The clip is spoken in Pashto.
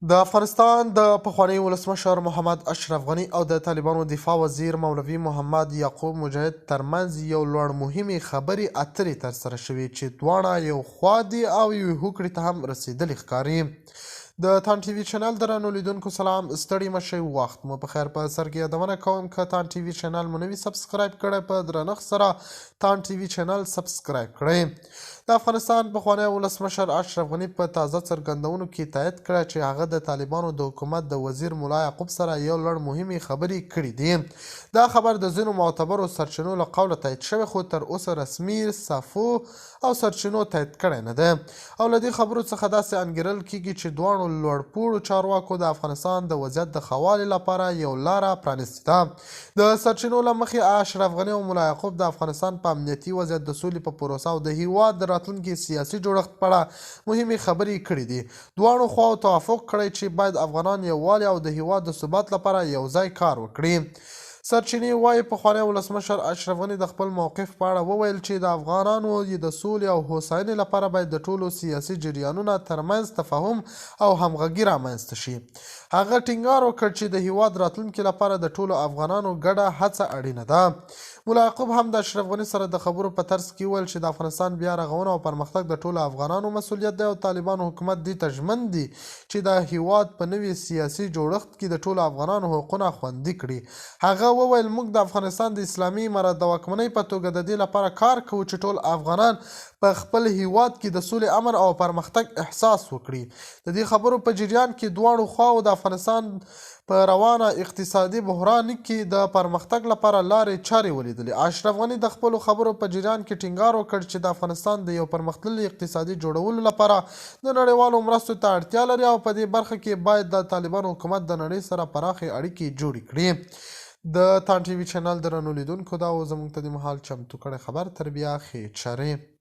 د افغانستان د پخواني ولسمشر محمد اشرف غني او د طالبانو دفاع وزیر مولوي محمد یعقوب مجاهد ترمنځ یو لوړ مهمې خبرې اترې ترسره شوې چې دواړه یو خوا دي او یوې هوکړې ته هم رسېدلي ښکاري. د تان ټي وي چینل درنو لیدونکو سلام، ستړي مه شئ، وخت مو په خیر. په سر کې یادونه کوم که تان ټي وي چینل مو نوي سبسکرایب کړی په درنښت سره تان ټي وي چینل سبسکرایب کړئ. د افغانستان پخوانی ولسمشر اشرف غني په تازه څرګندونو کې تایید کړه چې هغه د طالبانو د حکومت د وزیر ملا یعقوب سره یو لړ مهمې خبرې کړې دي. دا خبر د ځینو معتبرو سرچینو له قوله تایید شوی، خو تر اوسه رسمي صفحو او سرچینو تایید کړی نه ده. او له دې خبرو څخه داسې انګیرل کیږي چې دواړو لوړپوړو چارواکو د افغانستان د وضعیت د ښه والي لپاره یو لاره پرانستې ده. د سرچینو له مخې اشرف غني او ملا یعقوب د افغانستان په امنیتي وضعیت، د سولې په پروسه او د هیواد د راتلونکي سیاسي جوړښت په اړه مهمې خبرې کړې دي. دواړو خواو توافق کړی چې باید افغانان یووالي او د هیواد د ثبات لپاره یو ځای کار وکړي. سرچینې وایي پخوانی ولسمشر اشرف غني د خپل موقف په اړه وویل چې د افغانانو د سولې او هوساینې لپاره باید د ټولو سیاسي جریانونو ترمنځ تفاهم او همغږي رامنځته شي. هغه ټینګار وکړ چې د هیواد راتلونکي لپاره د ټولو افغانانو ګډه هڅه اړینه ده. ملا یعقوب هم د اشرف غني سره د خبرو په ترڅ کې وویل چې د افغانستان بیا رغونه او پرمختګ د ټولو افغانانو مسؤلیت دی او طالبانو حکومت دې ته ژمن دي چې د هیواد په نوي سیاسي جوړښت کې د ټولو افغانانو حقونه خوندي کړي. هغه وویل موږ د افغانستان د اسلامي امارت د واکمنۍ په توګه د دې لپاره کار کوو چې ټول افغانان په خپل هیواد کې د سولې، امن او پرمختګ احساس وکړي. د دې خبرو په جریان کې دواړو خواو د افغانستان په روانه اقتصادي بحران کې د پرمختګ لپاره لارې چارې ولیدلې. اشرف غني د خپلو خبرو په جریان کې ټینګار وکړ چې د افغانستان د یو پرمختللي اقتصادي جوړولو لپاره د نړیوالو مرستو ته اړتیا لري او په دې برخه کې باید د طالبانو حکومت د نړۍ سره پراخې اړیکې جوړې کړي. د تان ټي وي چینل درنو لیدونکو، دا و زموږ ته د مهال چمتو کړی خبر. تر بیا ښې چارې.